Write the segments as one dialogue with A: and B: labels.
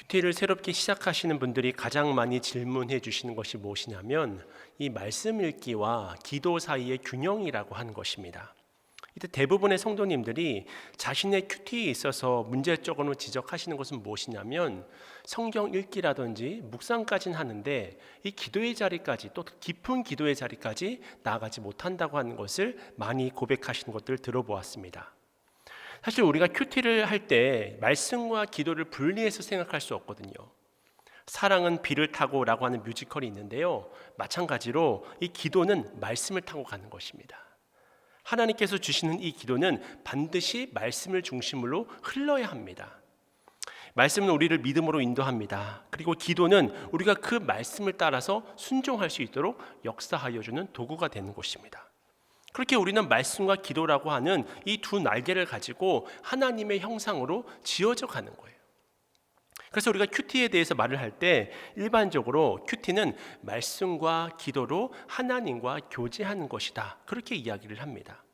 A: 큐티를 새롭게 시작하시는 분들이 가장 많이 질문해 주시는 것이 무엇이냐면 이 말씀 읽기와 기도 사이의 균형이라고 하는 것입니다. 이때 대부분의 성도님들이 자신의 큐티에 있어서 문제적으로 지적하시는 것은 무엇이냐면 성경 읽기라든지 묵상까지는 하는데 이 기도의 자리까지, 또 깊은 기도의 자리까지 나아가지 못한다고 하는 것을 많이 고백하시는 것들을 들어보았습니다. 사실 우리가 큐티를 할 때 말씀과 기도를 분리해서 생각할 수 없거든요. 사랑은 비를 타고라고 하는 뮤지컬이 있는데요, 마찬가지로 이 기도는 말씀을 타고 가는 것입니다. 하나님께서 주시는 이 기도는 반드시 말씀을 중심으로 흘러야 합니다. 말씀은 우리를 믿음으로 인도합니다. 그리고 기도는 우리가 그 말씀을 따라서 순종할 수 있도록 역사하여 주는 도구가 되는 것입니다. 그렇게 우리는 말씀과 기도라고 하는 이 두 날개를 가지고 하나님의 형상으로 지어져 가는 거예요. 그래서 우리가 큐티에 대해서 말을 할 때 일반적으로 큐티는 말씀과 기도로 하나님과 교제하는 것이다, 그렇게 이야기를 합니다.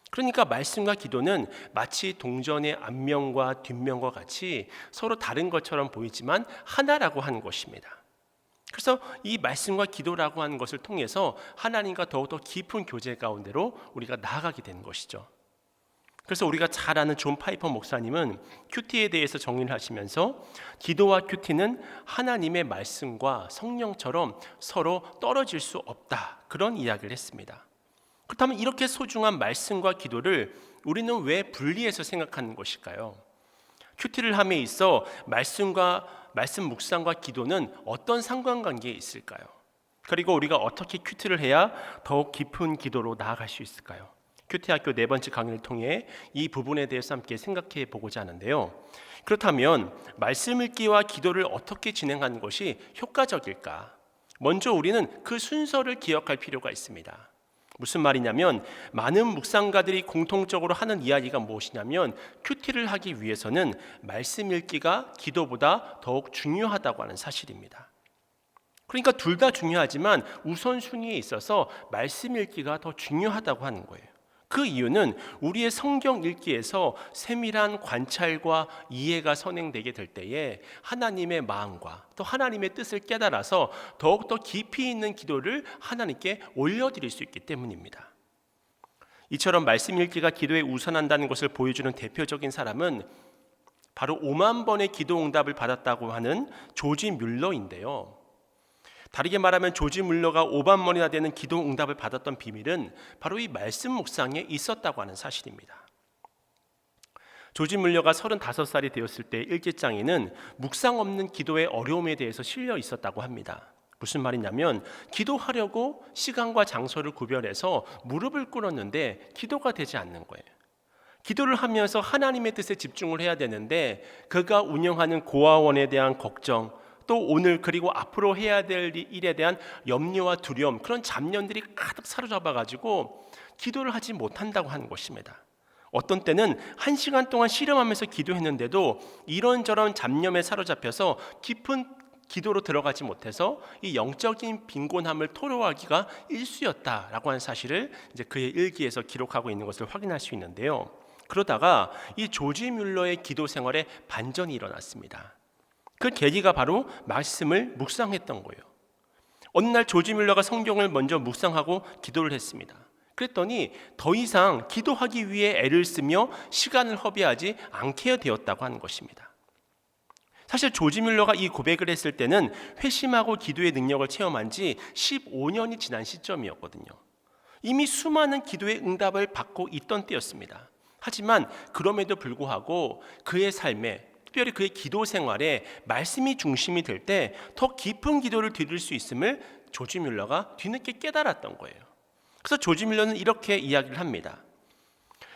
A: 그러니까 말씀과 기도는 마치 동전의 앞면과 뒷면과 같이 서로 다른 것처럼 보이지만 하나라고 하는 것입니다. 그래서 이 말씀과 기도라고 하는 것을 통해서 하나님과 더욱더 깊은 교제 가운데로 우리가 나아가게 되는 것이죠. 그래서 우리가 잘 아는 존 파이퍼 목사님은 큐티에 대해서 정리를 하시면서 기도와 큐티는 하나님의 말씀과 성령처럼 서로 떨어질 수 없다, 그런 이야기를 했습니다. 그렇다면 이렇게 소중한 말씀과 기도를 우리는 왜 분리해서 생각하는 것일까요? 큐티를 함에 있어 말씀 묵상과 기도는 어떤 상관관계에 있을까요? 그리고 우리가 어떻게 큐티를 해야 더욱 깊은 기도로 나아갈 수 있을까요? 큐티 학교 4번째 강의를 통해 이 부분에 대해서 함께 생각해 보고자 하는데요. 그렇다면 말씀 읽기와 기도를 어떻게 진행하는 것이 효과적일까? 먼저 우리는 그 순서를 기억할 필요가 있습니다. 무슨 말이냐면 많은 묵상가들이 공통적으로 하는 이야기가 무엇이냐면 큐티를 하기 위해서는 말씀 읽기가 기도보다 더욱 중요하다고 하는 사실입니다. 그러니까 둘 다 중요하지만 우선순위에 있어서 말씀 읽기가 더 중요하다고 하는 거예요. 그 이유는 우리의 성경 읽기에서 세밀한 관찰과 이해가 선행되게 될 때에 하나님의 마음과 또 하나님의 뜻을 깨달아서 더욱더 깊이 있는 기도를 하나님께 올려드릴 수 있기 때문입니다. 이처럼 말씀 읽기가 기도에 우선한다는 것을 보여주는 대표적인 사람은 바로 5만 번의 기도 응답을 받았다고 하는 조지 뮬러인데요. 다르게 말하면 조지 뮬러가 5만 번이나 되는 기도 응답을 받았던 비밀은 바로 이 말씀 묵상에 있었다고 하는 사실입니다. 조지 뮬러가 35살이 되었을 때 일기장에는 묵상 없는 기도의 어려움에 대해서 실려 있었다고 합니다. 무슨 말이냐면 기도하려고 시간과 장소를 구별해서 무릎을 꿇었는데 기도가 되지 않는 거예요. 기도를 하면서 하나님의 뜻에 집중을 해야 되는데 그가 운영하는 고아원에 대한 걱정, 또 오늘 그리고 앞으로 해야 될 일에 대한 염려와 두려움, 그런 잡념들이 가득 사로잡아가지고 기도를 하지 못한다고 하는 것입니다. 어떤 때는 1시간 동안 씨름하면서 기도했는데도 이런저런 잡념에 사로잡혀서 깊은 기도로 들어가지 못해서 이 영적인 빈곤함을 토로하기가 일쑤였다라고 하는 사실을 이제 그의 일기에서 기록하고 있는 것을 확인할 수 있는데요. 그러다가 이 조지 뮬러의 기도 생활에 반전이 일어났습니다. 그 계기가 바로 말씀을 묵상했던 거예요. 어느 날 조지 뮬러가 성경을 먼저 묵상하고 기도를 했습니다. 그랬더니 더 이상 기도하기 위해 애를 쓰며 시간을 허비하지 않게 되었다고 하는 것입니다. 사실 조지 뮬러가 이 고백을 했을 때는 회심하고 기도의 능력을 체험한 지 15년이 지난 시점이었거든요. 이미 수많은 기도의 응답을 받고 있던 때였습니다. 하지만 그럼에도 불구하고 그의 삶에, 특별히 그의 기도 생활에 말씀이 중심이 될 때 더 깊은 기도를 드릴 수 있음을 조지 뮬러가 뒤늦게 깨달았던 거예요. 그래서 조지 뮬러는 이렇게 이야기를 합니다.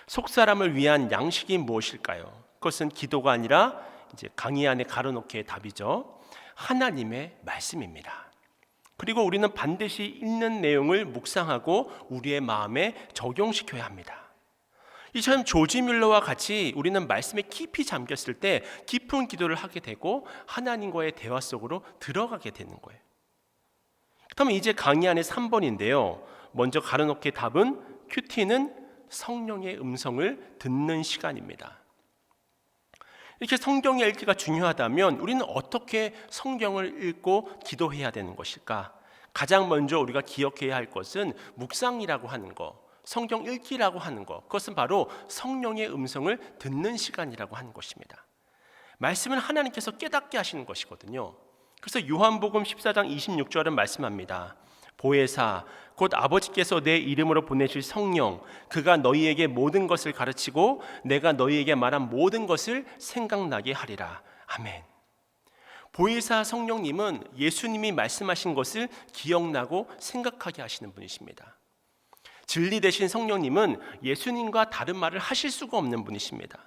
A: 속사람을 위한 양식이 무엇일까요? 그것은 기도가 아니라 이제 강의 안에 가로놓기의 답이죠. 하나님의 말씀입니다. 그리고 우리는 반드시 읽는 내용을 묵상하고 우리의 마음에 적용시켜야 합니다. 이처럼 조지 뮬러와 같이 우리는 말씀에 깊이 잠겼을 때 깊은 기도를 하게 되고 하나님과의 대화 속으로 들어가게 되는 거예요. 그렇다면 이제 강의 안에 3번인데요. 먼저 가로놓기의 답은 큐티는 성령의 음성을 듣는 시간입니다. 이렇게 성경의 읽기가 중요하다면 우리는 어떻게 성경을 읽고 기도해야 되는 것일까? 가장 먼저 우리가 기억해야 할 것은 묵상이라고 하는 것, 성경 읽기라고 하는 것, 그것은 바로 성령의 음성을 듣는 시간이라고 하는 것입니다. 말씀은 하나님께서 깨닫게 하시는 것이거든요. 그래서 요한복음 14장 26절은 말씀합니다. 보혜사 곧 아버지께서 내 이름으로 보내실 성령, 그가 너희에게 모든 것을 가르치고 내가 너희에게 말한 모든 것을 생각나게 하리라. 아멘. 보혜사 성령님은 예수님이 말씀하신 것을 기억나고 생각하게 하시는 분이십니다. 진리 되신 성령님은 예수님과 다른 말을 하실 수가 없는 분이십니다.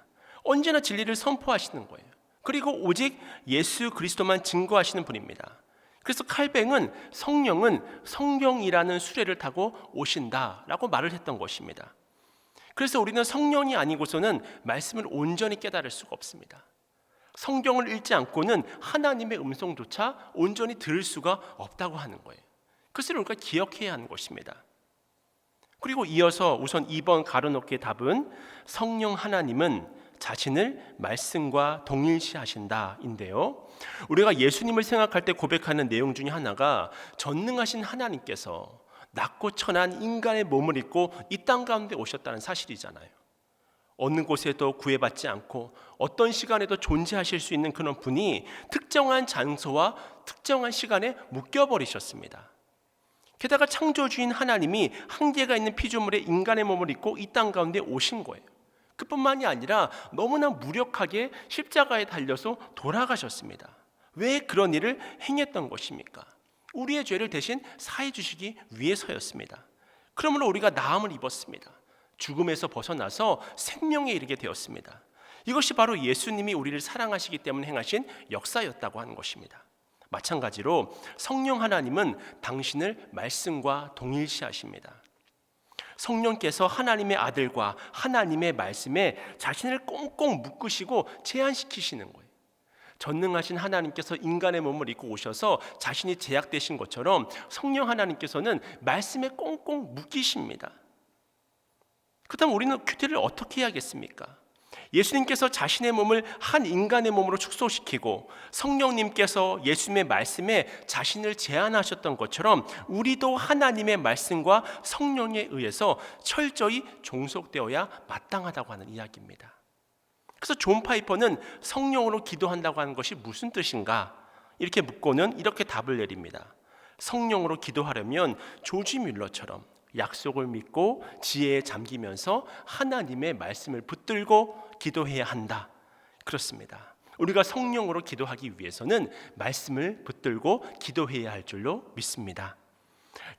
A: 언제나 진리를 선포하시는 거예요. 그리고 오직 예수 그리스도만 증거하시는 분입니다. 그래서 칼뱅은 성령은 성경이라는 수레를 타고 오신다라고 말을 했던 것입니다. 그래서 우리는 성령이 아니고서는 말씀을 온전히 깨달을 수가 없습니다. 성경을 읽지 않고는 하나님의 음성조차 온전히 들을 수가 없다고 하는 거예요. 그것을 우리가 기억해야 하는 것입니다. 그리고 이어서 우선 2번 가로놓기의 답은 성령 하나님은 자신을 말씀과 동일시하신다인데요. 우리가 예수님을 생각할 때 고백하는 내용 중에 하나가 전능하신 하나님께서 낮고 천한 인간의 몸을 입고 이 땅 가운데 오셨다는 사실이잖아요. 어느 곳에도 구애받지 않고 어떤 시간에도 존재하실 수 있는 그런 분이 특정한 장소와 특정한 시간에 묶여버리셨습니다. 게다가 창조주인 하나님이 한계가 있는 피조물에 인간의 몸을 입고 이 땅 가운데 오신 거예요. 그뿐만이 아니라 너무나 무력하게 십자가에 달려서 돌아가셨습니다. 왜 그런 일을 행했던 것입니까? 우리의 죄를 대신 사해 주시기 위해서였습니다. 그러므로 우리가 나음을 입었습니다. 죽음에서 벗어나서 생명에 이르게 되었습니다. 이것이 바로 예수님이 우리를 사랑하시기 때문에 행하신 역사였다고 하는 것입니다. 마찬가지로 성령 하나님은 당신을 말씀과 동일시하십니다. 성령께서 하나님의 아들과 하나님의 말씀에 자신을 꽁꽁 묶으시고 제한시키시는 거예요. 전능하신 하나님께서 인간의 몸을 입고 오셔서 자신이 제약되신 것처럼 성령 하나님께서는 말씀에 꽁꽁 묶이십니다. 그렇다면 우리는 큐티를 어떻게 해야겠습니까? 예수님께서 자신의 몸을 한 인간의 몸으로 축소시키고 성령님께서 예수님의 말씀에 자신을 제한하셨던 것처럼 우리도 하나님의 말씀과 성령에 의해서 철저히 종속되어야 마땅하다고 하는 이야기입니다. 그래서 존 파이퍼는 성령으로 기도한다고 하는 것이 무슨 뜻인가? 이렇게 묻고는 이렇게 답을 내립니다. 성령으로 기도하려면 조지 뮬러처럼 약속을 믿고 지혜에 잠기면서 하나님의 말씀을 붙들고 기도해야 한다. 그렇습니다. 우리가 성령으로 기도하기 위해서는 말씀을 붙들고 기도해야 할 줄로 믿습니다.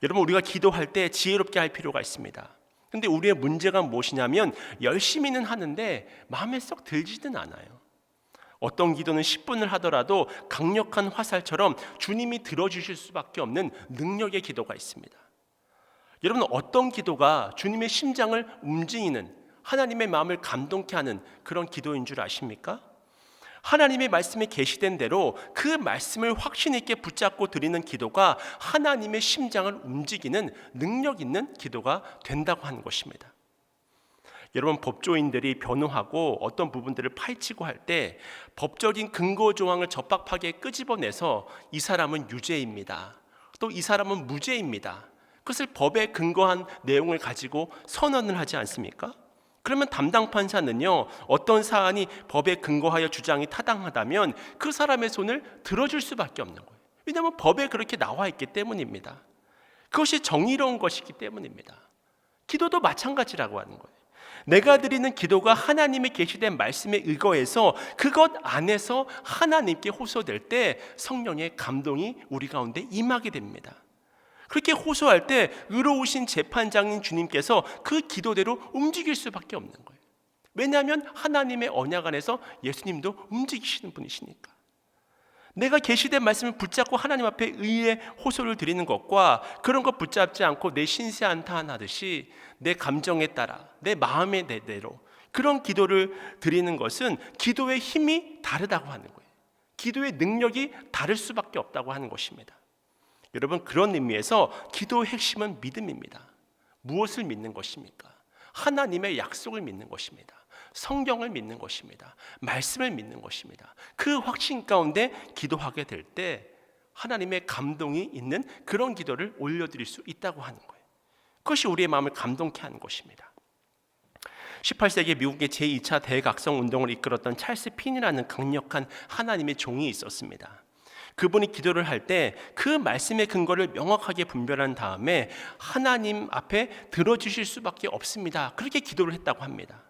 A: 여러분, 우리가 기도할 때 지혜롭게 할 필요가 있습니다. 근데 우리의 문제가 무엇이냐면 열심히는 하는데 마음에 썩 들지는 않아요. 어떤 기도는 10분을 하더라도 강력한 화살처럼 주님이 들어주실 수밖에 없는 능력의 기도가 있습니다. 여러분, 어떤 기도가 주님의 심장을 움직이는, 하나님의 마음을 감동케 하는 그런 기도인 줄 아십니까? 하나님의 말씀에 계시된 대로 그 말씀을 확신 있게 붙잡고 드리는 기도가 하나님의 심장을 움직이는 능력 있는 기도가 된다고 하는 것입니다. 여러분, 법조인들이 변호하고 어떤 부분들을 파헤치고 할 때 법적인 근거 조항을 적박하게 끄집어내서 이 사람은 유죄입니다, 또 이 사람은 무죄입니다, 그것을 법에 근거한 내용을 가지고 선언을 하지 않습니까? 그러면 담당 판사는요, 어떤 사안이 법에 근거하여 주장이 타당하다면 그 사람의 손을 들어줄 수밖에 없는 거예요. 왜냐하면 법에 그렇게 나와 있기 때문입니다. 그것이 정의로운 것이기 때문입니다. 기도도 마찬가지라고 하는 거예요. 내가 드리는 기도가 하나님의 계시된 말씀에 의거해서 그것 안에서 하나님께 호소될 때 성령의 감동이 우리 가운데 임하게 됩니다. 그렇게 호소할 때 의로우신 재판장인 주님께서 그 기도대로 움직일 수밖에 없는 거예요. 왜냐하면 하나님의 언약 안에서 예수님도 움직이시는 분이시니까. 내가 계시된 말씀을 붙잡고 하나님 앞에 의의 호소를 드리는 것과 그런 것 붙잡지 않고 내 신세 한탄하듯이 내 감정에 따라 내 마음의 대로 그런 기도를 드리는 것은 기도의 힘이 다르다고 하는 거예요. 기도의 능력이 다를 수밖에 없다고 하는 것입니다. 여러분, 그런 의미에서 기도의 핵심은 믿음입니다. 무엇을 믿는 것입니까? 하나님의 약속을 믿는 것입니다. 성경을 믿는 것입니다. 말씀을 믿는 것입니다. 그 확신 가운데 기도하게 될 때 하나님의 감동이 있는 그런 기도를 올려드릴 수 있다고 하는 거예요. 그것이 우리의 마음을 감동케 하는 것입니다. 18세기 미국의 제2차 대각성 운동을 이끌었던 찰스 핀이라는 강력한 하나님의 종이 있었습니다. 그분이 기도를 할 때 그 말씀의 근거를 명확하게 분별한 다음에 하나님 앞에 들어주실 수밖에 없습니다. 그렇게 기도를 했다고 합니다.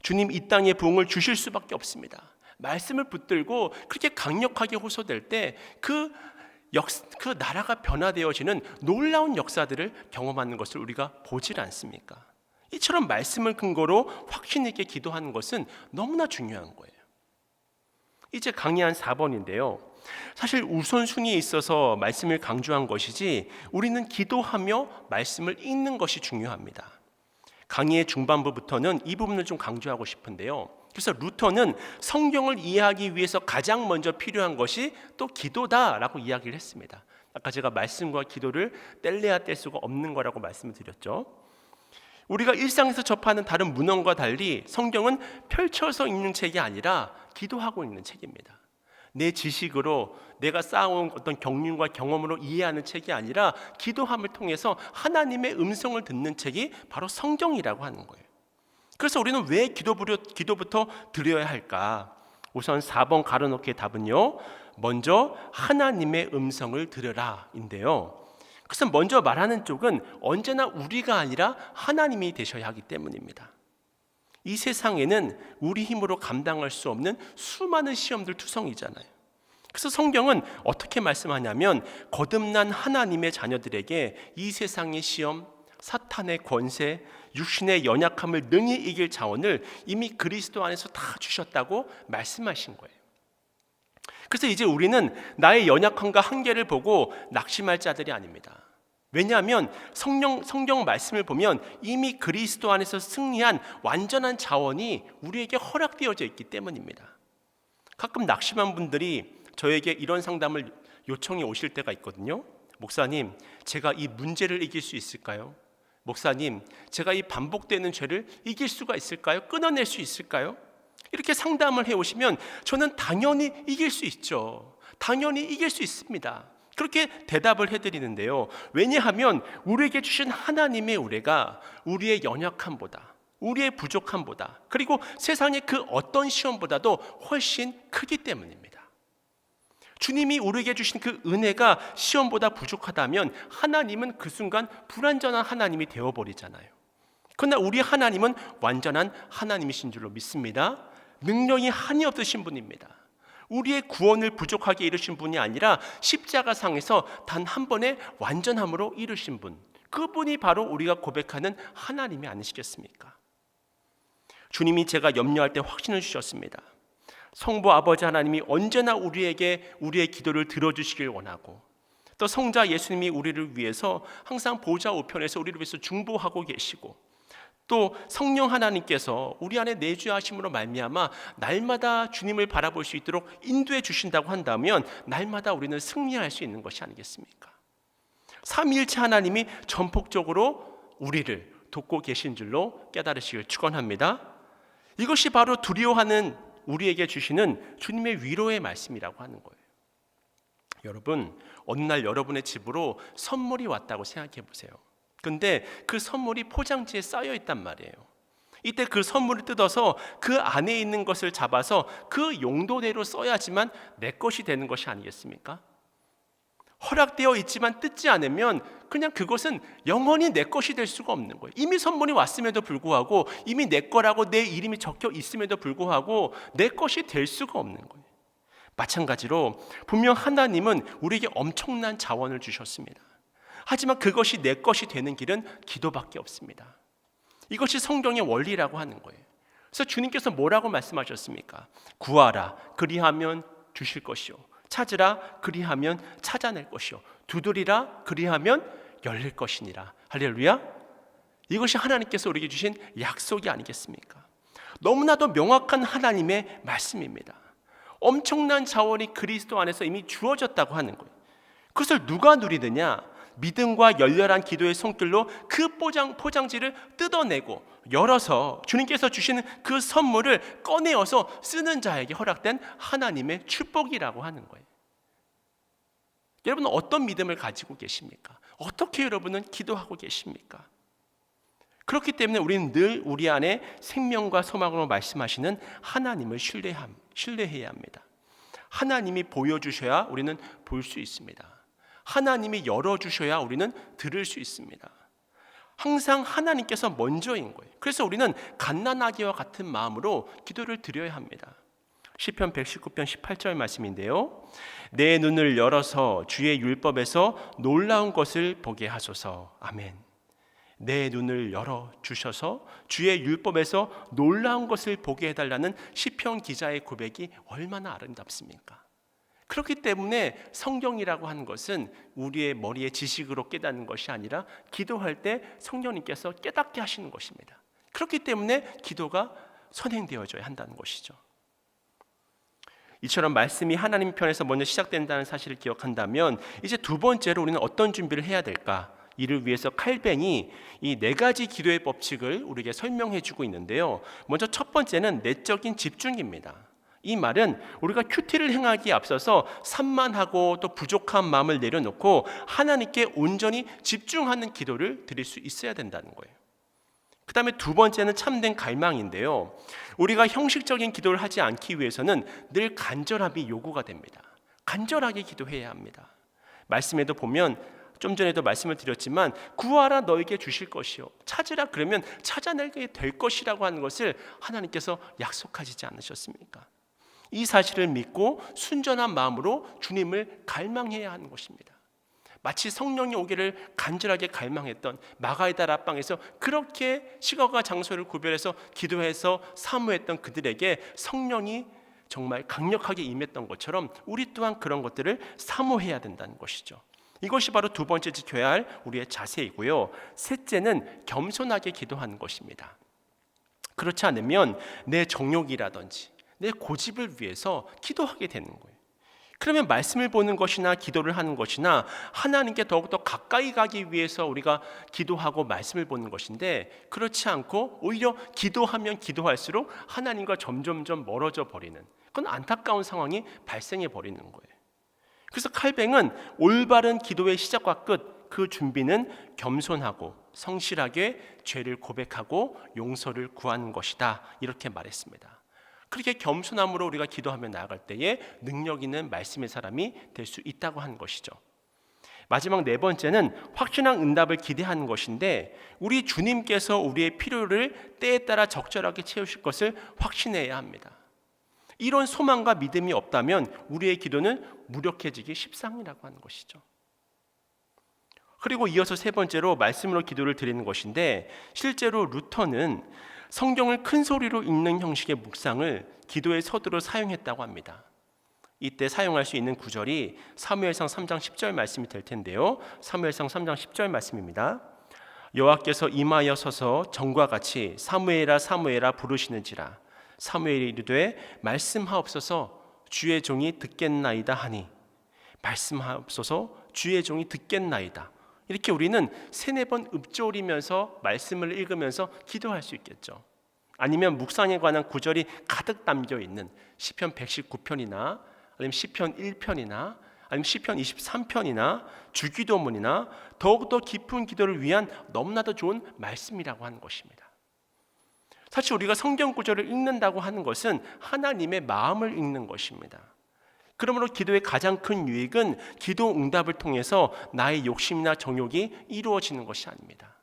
A: 주님, 이 땅에 부흥을 주실 수밖에 없습니다. 말씀을 붙들고 그렇게 강력하게 호소될 때 그 나라가 변화되어지는 놀라운 역사들을 경험하는 것을 우리가 보질 않습니까? 이처럼 말씀을 근거로 확신 있게 기도하는 것은 너무나 중요한 거예요. 이제 강의한 4번인데요. 사실 우선순위에 있어서 말씀을 강조한 것이지 우리는 기도하며 말씀을 읽는 것이 중요합니다. 강의의 중반부부터는 이 부분을 좀 강조하고 싶은데요. 그래서 루터는 성경을 이해하기 위해서 가장 먼저 필요한 것이 또 기도다라고 이야기를 했습니다. 아까 제가 말씀과 기도를 뗄래야 뗄 수가 없는 거라고 말씀을 드렸죠. 우리가 일상에서 접하는 다른 문헌과 달리 성경은 펼쳐서 읽는 책이 아니라 기도하고 읽는 책입니다. 내 지식으로 내가 쌓아온 어떤 경륜과 경험으로 이해하는 책이 아니라 기도함을 통해서 하나님의 음성을 듣는 책이 바로 성경이라고 하는 거예요. 그래서 우리는 왜 기도부터 드려야 할까? 우선 4번 가로놓기의 답은요, 먼저 하나님의 음성을 들으라 인데요. 그래서 먼저 말하는 쪽은 언제나 우리가 아니라 하나님이 되셔야 하기 때문입니다. 이 세상에는 우리 힘으로 감당할 수 없는 수많은 시험들 투성이잖아요. 그래서 성경은 어떻게 말씀하냐면 거듭난 하나님의 자녀들에게 이 세상의 시험, 사탄의 권세, 육신의 연약함을 능히 이길 자원을 이미 그리스도 안에서 다 주셨다고 말씀하신 거예요. 그래서 이제 우리는 나의 연약함과 한계를 보고 낙심할 자들이 아닙니다. 왜냐하면 성경 말씀을 보면 이미 그리스도 안에서 승리한 완전한 자원이 우리에게 허락되어져 있기 때문입니다. 가끔 낙심한 분들이 저에게 이런 상담을 요청이 오실 때가 있거든요. 목사님, 제가 이 문제를 이길 수 있을까요? 목사님, 제가 이 반복되는 죄를 이길 수가 있을까요? 끊어낼 수 있을까요? 이렇게 상담을 해오시면 저는 당연히 이길 수 있죠. 당연히 이길 수 있습니다. 그렇게 대답을 해드리는데요. 왜냐하면 우리에게 주신 하나님의 우레가 우리의 연약함보다, 우리의 부족함보다, 그리고 세상의 그 어떤 시험보다도 훨씬 크기 때문입니다. 주님이 우리에게 주신 그 은혜가 시험보다 부족하다면 하나님은 그 순간 불완전한 하나님이 되어버리잖아요. 그러나 우리 하나님은 완전한 하나님이신 줄로 믿습니다. 능력이 한이 없으신 분입니다. 우리의 구원을 부족하게 이루신 분이 아니라 십자가상에서 단 한 번의 완전함으로 이루신 분, 그분이 바로 우리가 고백하는 하나님이 아니시겠습니까? 주님이 제가 염려할 때 확신을 주셨습니다. 성부 아버지 하나님이 언제나 우리에게 우리의 기도를 들어주시길 원하고, 또 성자 예수님이 우리를 위해서 항상 보좌 우편에서 우리를 위해서 중보하고 계시고, 또 성령 하나님께서 우리 안에 내주하심으로 말미암아 날마다 주님을 바라볼 수 있도록 인도해 주신다고 한다면 날마다 우리는 승리할 수 있는 것이 아니겠습니까? 삼위일체 하나님이 전폭적으로 우리를 돕고 계신 줄로 깨달으시길 축원합니다. 이것이 바로 두려워하는 우리에게 주시는 주님의 위로의 말씀이라고 하는 거예요. 여러분, 어느 날 여러분의 집으로 선물이 왔다고 생각해 보세요. 근데 그 선물이 포장지에 쌓여 있단 말이에요. 이때 그 선물을 뜯어서 그 안에 있는 것을 잡아서 그 용도대로 써야지만 내 것이 되는 것이 아니겠습니까? 허락되어 있지만 뜯지 않으면 그냥 그것은 영원히 내 것이 될 수가 없는 거예요. 이미 선물이 왔음에도 불구하고, 이미 내 거라고 내 이름이 적혀 있음에도 불구하고 내 것이 될 수가 없는 거예요. 마찬가지로 분명 하나님은 우리에게 엄청난 자원을 주셨습니다. 하지만 그것이 내 것이 되는 길은 기도밖에 없습니다. 이것이 성경의 원리라고 하는 거예요. 그래서 주님께서 뭐라고 말씀하셨습니까? 구하라, 그리하면 주실 것이요. 찾으라, 그리하면 찾아낼 것이요. 두드리라, 그리하면 열릴 것이니라. 할렐루야. 이것이 하나님께서 우리에게 주신 약속이 아니겠습니까? 너무나도 명확한 하나님의 말씀입니다. 엄청난 자원이 그리스도 안에서 이미 주어졌다고 하는 거예요. 그것을 누가 누리느냐? 믿음과 열렬한 기도의 손길로 그 포장지를 뜯어내고 열어서 주님께서 주시는 그 선물을 꺼내어서 쓰는 자에게 허락된 하나님의 축복이라고 하는 거예요. 여러분은 어떤 믿음을 가지고 계십니까? 어떻게 여러분은 기도하고 계십니까? 그렇기 때문에 우리는 늘 우리 안에 생명과 소망으로 말씀하시는 하나님을 신뢰해야 합니다. 하나님이 보여주셔야 우리는 볼 수 있습니다. 하나님이 열어주셔야 우리는 들을 수 있습니다. 항상 하나님께서 먼저인 거예요. 그래서 우리는 갓난아기와 같은 마음으로 기도를 드려야 합니다. 시편 119편 18절 말씀인데요. 내 눈을 열어서 주의 율법에서 놀라운 것을 보게 하소서. 아멘. 내 눈을 열어주셔서 주의 율법에서 놀라운 것을 보게 해달라는 시편 기자의 고백이 얼마나 아름답습니까? 그렇기 때문에 성경이라고 하는 것은 우리의 머리의 지식으로 깨닫는 것이 아니라 기도할 때 성령님께서 깨닫게 하시는 것입니다. 그렇기 때문에 기도가 선행되어져야 한다는 것이죠. 이처럼 말씀이 하나님 편에서 먼저 시작된다는 사실을 기억한다면 이제 두 번째로 우리는 어떤 준비를 해야 될까? 이를 위해서 칼뱅이 이 4가지 기도의 법칙을 우리에게 설명해 주고 있는데요. 먼저 첫 번째는 내적인 집중입니다. 이 말은 우리가 큐티를 행하기에 앞서서 산만하고 또 부족한 마음을 내려놓고 하나님께 온전히 집중하는 기도를 드릴 수 있어야 된다는 거예요. 그 다음에 두 번째는 참된 갈망인데요. 우리가 형식적인 기도를 하지 않기 위해서는 늘 간절함이 요구가 됩니다. 간절하게 기도해야 합니다. 말씀에도 보면 좀 전에도 말씀을 드렸지만 구하라 너에게 주실 것이요 찾으라 그러면 찾아내게 될 것이라고 하는 것을 하나님께서 약속하시지 않으셨습니까? 이 사실을 믿고 순전한 마음으로 주님을 갈망해야 하는 것입니다. 마치 성령이 오기를 간절하게 갈망했던 마가의 딸 앞방에서 그렇게 시간과 장소를 구별해서 기도해서 사모했던 그들에게 성령이 정말 강력하게 임했던 것처럼 우리 또한 그런 것들을 사모해야 된다는 것이죠. 이것이 바로 두 번째 지켜야 할 우리의 자세이고요. 셋째는 겸손하게 기도하는 것입니다. 그렇지 않으면 내 정욕이라든지 내 고집을 위해서 기도하게 되는 거예요. 그러면 말씀을 보는 것이나 기도를 하는 것이나 하나님께 더욱더 가까이 가기 위해서 우리가 기도하고 말씀을 보는 것인데 그렇지 않고 오히려 기도하면 기도할수록 하나님과 점점점 멀어져 버리는 그건 안타까운 상황이 발생해 버리는 거예요. 그래서 칼뱅은 올바른 기도의 시작과 끝 그 준비는 겸손하고 성실하게 죄를 고백하고 용서를 구하는 것이다 이렇게 말했습니다. 그렇게 겸손함으로 우리가 기도하며 나아갈 때에 능력 있는 말씀의 사람이 될 수 있다고 하는 것이죠. 마지막 네 번째는 확신한 응답을 기대하는 것인데 우리 주님께서 우리의 필요를 때에 따라 적절하게 채우실 것을 확신해야 합니다. 이런 소망과 믿음이 없다면 우리의 기도는 무력해지기 십상이라고 하는 것이죠. 그리고 이어서 세 번째로 말씀으로 기도를 드리는 것인데 실제로 루터는 성경을 큰 소리로 읽는 형식의 묵상을 기도의 서두로 사용했다고 합니다. 이때 사용할 수 있는 구절이 사무엘상 3장 10절 말씀이 될 텐데요. 사무엘상 3장 10절 말씀입니다. 여호와께서 임하여 서서 전과 같이 사무엘아 사무엘아 부르시는지라 사무엘이 이르되 말씀하옵소서 주의 종이 듣겠나이다 하니 말씀하옵소서 주의 종이 듣겠나이다. 이렇게 우리는 3-4번 읊조리면서 말씀을 읽으면서 기도할 수 있겠죠. 아니면 묵상에 관한 구절이 가득 담겨 있는 시편 119편이나 아니면 시편 1편이나 아니면 시편 23편이나 주기도문이나 더욱더 깊은 기도를 위한 너무나도 좋은 말씀이라고 하는 것입니다. 사실 우리가 성경 구절을 읽는다고 하는 것은 하나님의 마음을 읽는 것입니다. 그러므로 기도의 가장 큰 유익은 기도 응답을 통해서 나의 욕심이나 정욕이 이루어지는 것이 아닙니다.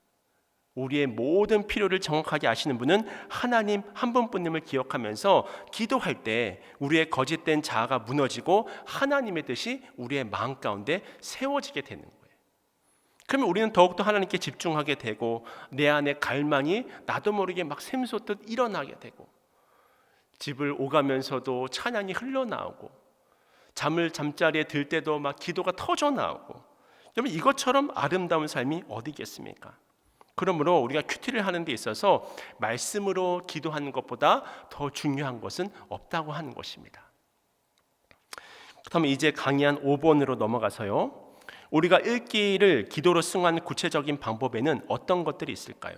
A: 우리의 모든 필요를 정확하게 아시는 분은 하나님 한 분뿐임을 기억하면서 기도할 때 우리의 거짓된 자아가 무너지고 하나님의 뜻이 우리의 마음 가운데 세워지게 되는 거예요. 그러면 우리는 더욱더 하나님께 집중하게 되고 내 안에 갈망이 나도 모르게 막 샘솟듯 일어나게 되고 집을 오가면서도 찬양이 흘러나오고 잠자리에 들 때도 막 기도가 터져 나오고 여러분 이것처럼 아름다운 삶이 어디 있겠습니까? 그러므로 우리가 큐티를 하는 데 있어서 말씀으로 기도하는 것보다 더 중요한 것은 없다고 하는 것입니다. 그렇다면 이제 강의 한 5번으로 넘어가서요. 우리가 읽기를 기도로 승화하는 구체적인 방법에는 어떤 것들이 있을까요?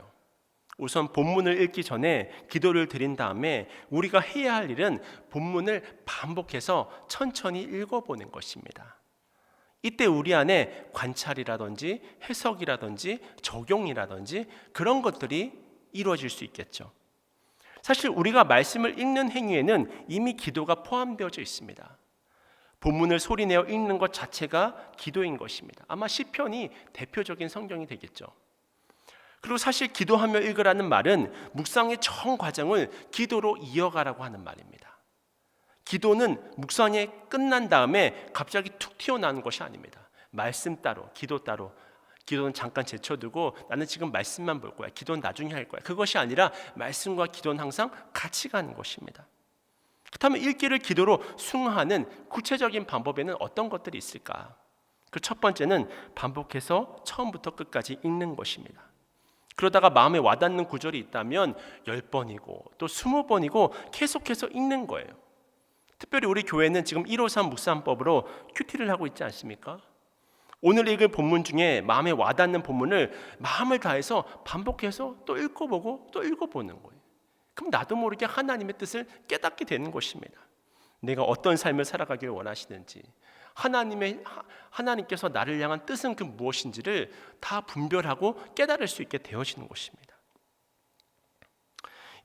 A: 우선 본문을 읽기 전에 기도를 드린 다음에 우리가 해야 할 일은 본문을 반복해서 천천히 읽어보는 것입니다. 이때 우리 안에 관찰이라든지 해석이라든지 적용이라든지 그런 것들이 이루어질 수 있겠죠. 사실 우리가 말씀을 읽는 행위에는 이미 기도가 포함되어져 있습니다. 본문을 소리내어 읽는 것 자체가 기도인 것입니다. 아마 시편이 대표적인 성경이 되겠죠. 그리고 사실 기도하며 읽으라는 말은 묵상의 전 과정을 기도로 이어가라고 하는 말입니다. 기도는 묵상이 끝난 다음에 갑자기 툭 튀어나오는 것이 아닙니다. 말씀 따로, 기도 따로. 기도는 잠깐 제쳐두고 나는 지금 말씀만 볼 거야. 기도는 나중에 할 거야. 그것이 아니라 말씀과 기도는 항상 같이 가는 것입니다. 그렇다면 읽기를 기도로 승화하는 구체적인 방법에는 어떤 것들이 있을까? 그 첫 번째는 반복해서 처음부터 끝까지 읽는 것입니다. 그러다가 마음에 와닿는 구절이 있다면 10번이고 또 20번이고 계속해서 읽는 거예요. 특별히 우리 교회는 지금 153 묵상법으로 큐티를 하고 있지 않습니까? 오늘 읽을 본문 중에 마음에 와닿는 본문을 마음을 다해서 반복해서 또 읽어보고 또 읽어보는 거예요. 그럼 나도 모르게 하나님의 뜻을 깨닫게 되는 것입니다. 내가 어떤 삶을 살아가길 원하시는지, 하나님께서 나를 향한 뜻은 그 무엇인지를 다 분별하고 깨달을 수 있게 되어지는 것입니다.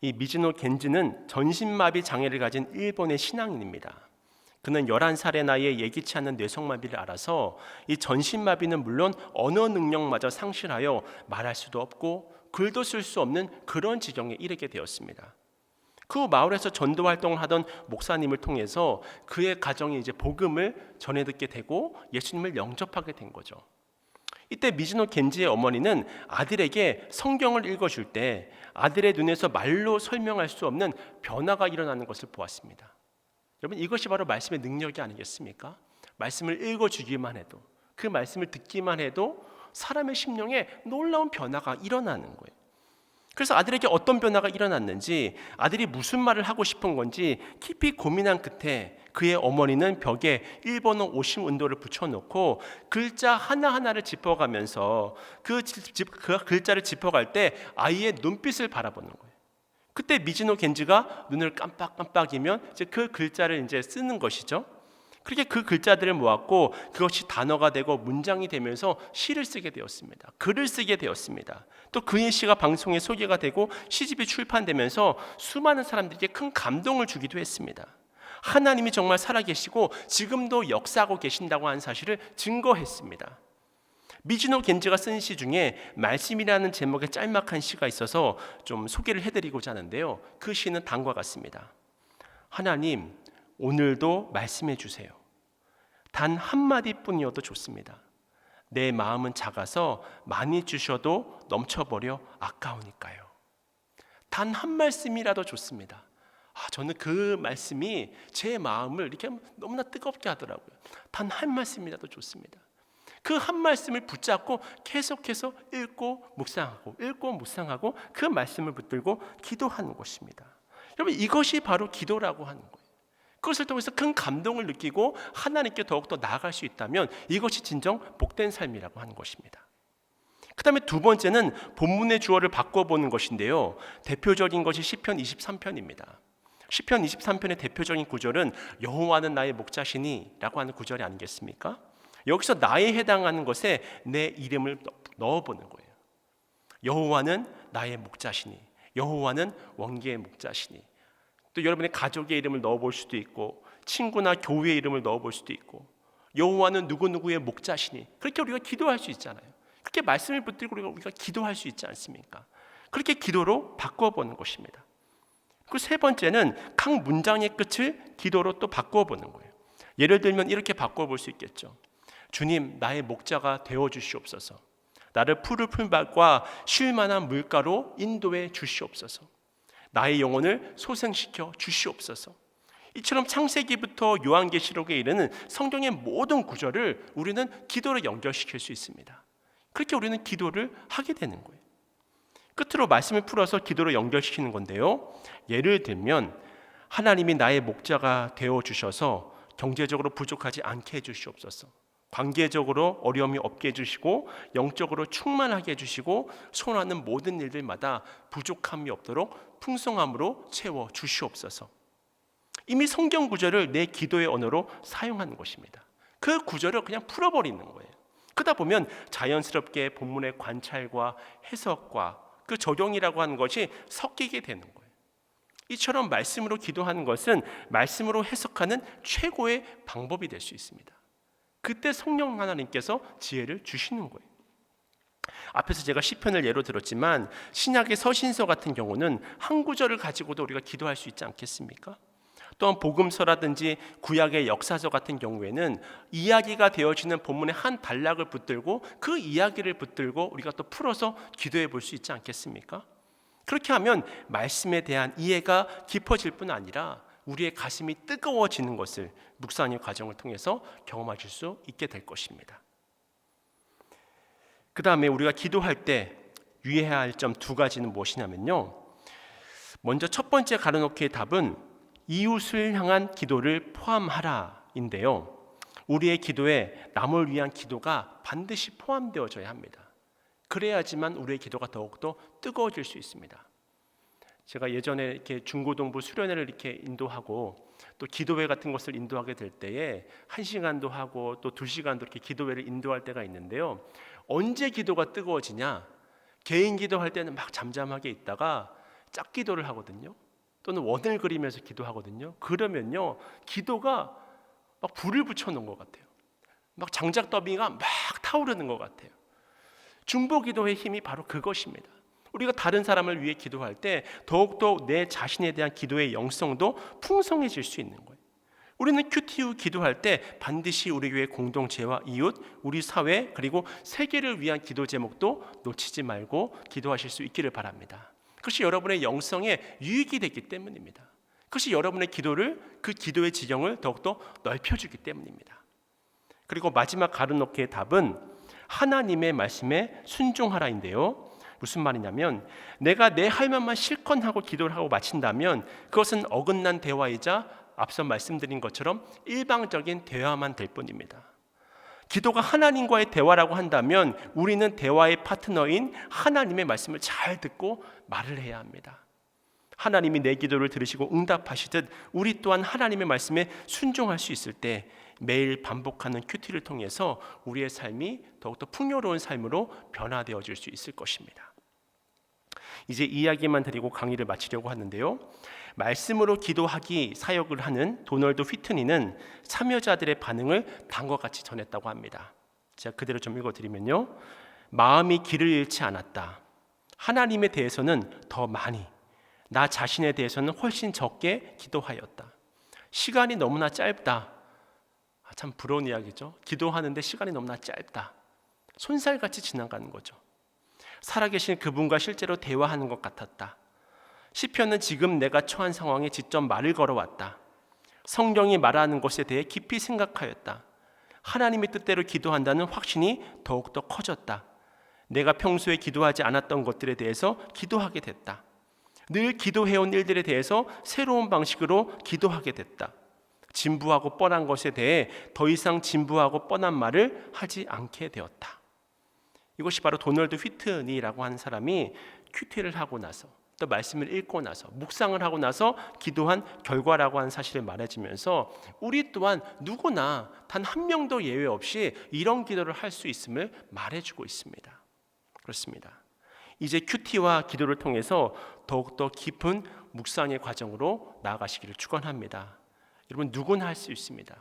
A: 이 미즈노 겐지는 전신마비 장애를 가진 일본의 신앙인입니다. 그는 11살의 나이에 예기치 않은 뇌성마비를 앓아서 이 전신마비는 물론 언어 능력마저 상실하여 말할 수도 없고 글도 쓸 수 없는 그런 지경에 이르게 되었습니다. 그 마을에서 전도 활동을 하던 목사님을 통해서 그의 가정이 이제 복음을 전해 듣게 되고 예수님을 영접하게 된 거죠. 이때 미즈노 겐지의 어머니는 아들에게 성경을 읽어줄 때 아들의 눈에서 말로 설명할 수 없는 변화가 일어나는 것을 보았습니다. 여러분, 이것이 바로 말씀의 능력이 아니겠습니까? 말씀을 읽어주기만 해도, 그 말씀을 듣기만 해도 사람의 심령에 놀라운 변화가 일어나는 거예요. 그래서 아들에게 어떤 변화가 일어났는지, 아들이 무슨 말을 하고 싶은 건지 깊이 고민한 끝에 그의 어머니는 벽에 일본어 오심 운도를 붙여놓고 글자 하나하나를 짚어가면서 그 글자를 짚어갈 때 아이의 눈빛을 바라보는 거예요. 그때 미즈노 겐지가 눈을 깜빡깜빡이면 이제 그 글자를 이제 쓰는 것이죠. 그렇게 그 글자들을 모았고 그것이 단어가 되고 문장이 되면서 시를 쓰게 되었습니다. 글을 쓰게 되었습니다. 또 그의 시가 방송에 소개가 되고 시집이 출판되면서 수많은 사람들에게 큰 감동을 주기도 했습니다. 하나님이 정말 살아계시고 지금도 역사하고 계신다고 하는 사실을 증거했습니다. 미즈노 겐지가 쓴 시 중에 말씀이라는 제목의 짤막한 시가 있어서 좀 소개를 해드리고자 하는데요. 그 시는 다음과 같습니다. 하나님, 오늘도 말씀해 주세요. 단 한마디뿐이어도 좋습니다. 내 마음은 작아서 많이 주셔도 넘쳐버려 아까우니까요. 단 한 말씀이라도 좋습니다. 저는 그 말씀이 제 마음을 이렇게 너무나 뜨겁게 하더라고요. 단 한 말씀이라도 좋습니다. 그 한 말씀을 붙잡고 계속해서 읽고 묵상하고 그 말씀을 붙들고 기도하는 것입니다. 여러분, 이것이 바로 기도라고 하는 거예요. 그것을 통해서 큰 감동을 느끼고 하나님께 더욱더 나아갈 수 있다면 이것이 진정 복된 삶이라고 하는 것입니다. 그 다음에 두 번째는 본문의 주어를 바꿔보는 것인데요. 대표적인 것이 시편 23편입니다. 시편 23편의 대표적인 구절은 여호와는 나의 목자시니 라고 하는 구절이 아니겠습니까? 여기서 나에 해당하는 것에 내 이름을 넣어보는 거예요. 여호와는 나의 목자시니, 여호와는 원기의 목자시니. 또 여러분의 가족의 이름을 넣어볼 수도 있고 친구나 교회의 이름을 넣어볼 수도 있고 여호와는 누구누구의 목자시니. 그렇게 우리가 기도할 수 있잖아요. 그렇게 말씀을 붙들고 우리가 기도할 수 있지 않습니까? 그렇게 기도로 바꿔보는 것입니다. 그 세 번째는 각 문장의 끝을 기도로 또 바꿔보는 거예요. 예를 들면 이렇게 바꿔볼 수 있겠죠. 주님, 나의 목자가 되어주시옵소서. 나를 푸른 풀밭과 쉴 만한 물가로 인도해 주시옵소서. 나의 영혼을 소생시켜 주시옵소서. 이처럼 창세기부터 요한계시록에 이르는 성경의 모든 구절을 우리는 기도로 연결시킬 수 있습니다. 그렇게 우리는 기도를 하게 되는 거예요. 끝으로 말씀을 풀어서 기도로 연결시키는 건데요. 예를 들면 하나님이 나의 목자가 되어주셔서 경제적으로 부족하지 않게 해주시옵소서. 관계적으로 어려움이 없게 해주시고 영적으로 충만하게 해주시고 손하는 모든 일들마다 부족함이 없도록 풍성함으로 채워 주시옵소서. 이미 성경 구절을 내 기도의 언어로 사용하는 것입니다. 그 구절을 그냥 풀어버리는 거예요. 그러다 보면 자연스럽게 본문의 관찰과 해석과 그 적용이라고 하는 것이 섞이게 되는 거예요. 이처럼 말씀으로 기도하는 것은 말씀으로 해석하는 최고의 방법이 될 수 있습니다. 그때 성령 하나님께서 지혜를 주시는 거예요. 앞에서 제가 시편을 예로 들었지만 신약의 서신서 같은 경우는 한 구절을 가지고도 우리가 기도할 수 있지 않겠습니까? 또한 복음서라든지 구약의 역사서 같은 경우에는 이야기가 되어지는 본문의 한 단락을 붙들고 그 이야기를 붙들고 우리가 또 풀어서 기도해 볼 수 있지 않겠습니까? 그렇게 하면 말씀에 대한 이해가 깊어질 뿐 아니라 우리의 가슴이 뜨거워지는 것을 묵상의 과정을 통해서 경험하실 수 있게 될 것입니다. 그 다음에 우리가 기도할 때 유의해야 할 점 두 가지는 무엇이냐면요, 먼저 첫 번째 가려놓기의 답은 이웃을 향한 기도를 포함하라인데요, 우리의 기도에 남을 위한 기도가 반드시 포함되어져야 합니다. 그래야지만 우리의 기도가 더욱더 뜨거워질 수 있습니다. 제가 예전에 이렇게 중고등부 수련회를 이렇게 인도하고 또 기도회 같은 것을 인도하게 될 때에 1시간도 하고 또 2시간도 이렇게 기도회를 인도할 때가 있는데요, 언제 기도가 뜨거워지냐? 개인 기도할 때는 막 잠잠하게 있다가 짝 기도를 하거든요. 또는 원을 그리면서 기도하거든요. 그러면요, 기도가 막 불을 붙여놓은 것 같아요. 막 장작더미가 막 타오르는 것 같아요. 중보 기도의 힘이 바로 그것입니다. 우리가 다른 사람을 위해 기도할 때 더욱더 내 자신에 대한 기도의 영성도 풍성해질 수 있는 거예요. 우리는 QTU 기도할 때 반드시 우리 교회 공동체와 이웃, 우리 사회, 그리고 세계를 위한 기도 제목도 놓치지 말고 기도하실 수 있기를 바랍니다. 그것이 여러분의 영성에 유익이 됐기 때문입니다. 그것이 여러분의 기도를, 그 기도의 지경을 더욱더 넓혀주기 때문입니다. 그리고 마지막 가로놓기의 답은 하나님의 말씀에 순종하라인데요, 무슨 말이냐면 내가 내 할 말만 실컷 하고 기도를 하고 마친다면 그것은 어긋난 대화이자 앞서 말씀드린 것처럼 일방적인 대화만 될 뿐입니다. 기도가 하나님과의 대화라고 한다면 우리는 대화의 파트너인 하나님의 말씀을 잘 듣고 말을 해야 합니다. 하나님이 내 기도를 들으시고 응답하시듯 우리 또한 하나님의 말씀에 순종할 수 있을 때 매일 반복하는 큐티를 통해서 우리의 삶이 더욱더 풍요로운 삶으로 변화되어질 수 있을 것입니다. 이제 이야기만 드리고 강의를 마치려고 하는데요, 말씀으로 기도하기 사역을 하는 도널드 휘트니는 참여자들의 반응을 다음과 같이 전했다고 합니다. 제가 그대로 좀 읽어드리면요, 마음이 길을 잃지 않았다. 하나님에 대해서는 더 많이, 나 자신에 대해서는 훨씬 적게 기도하였다. 시간이 너무나 짧다. 참 부러운 이야기죠. 기도하는데 시간이 너무나 짧다. 손살같이 지나가는 거죠. 살아계신 그분과 실제로 대화하는 것 같았다. 시편은 지금 내가 처한 상황에 직접 말을 걸어왔다. 성경이 말하는 것에 대해 깊이 생각하였다. 하나님의 뜻대로 기도한다는 확신이 더욱더 커졌다. 내가 평소에 기도하지 않았던 것들에 대해서 기도하게 됐다. 늘 기도해온 일들에 대해서 새로운 방식으로 기도하게 됐다. 진부하고 뻔한 것에 대해 더 이상 진부하고 뻔한 말을 하지 않게 되었다. 이것이 바로 도널드 휘트니라고 하는 사람이 큐티를 하고 나서 또 말씀을 읽고 나서 묵상을 하고 나서 기도한 결과라고 하는 사실을 말해주면서 우리 또한 누구나 단 한 명도 예외 없이 이런 기도를 할 수 있음을 말해주고 있습니다. 그렇습니다. 이제 큐티와 기도를 통해서 더욱더 깊은 묵상의 과정으로 나아가시기를 축원합니다. 여러분, 누구나 할 수 있습니다.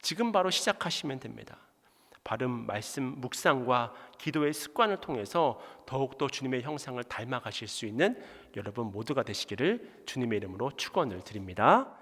A: 지금 바로 시작하시면 됩니다. 바른 말씀 묵상과 기도의 습관을 통해서 더욱더 주님의 형상을 닮아가실 수 있는 여러분 모두가 되시기를 주님의 이름으로 축원을 드립니다.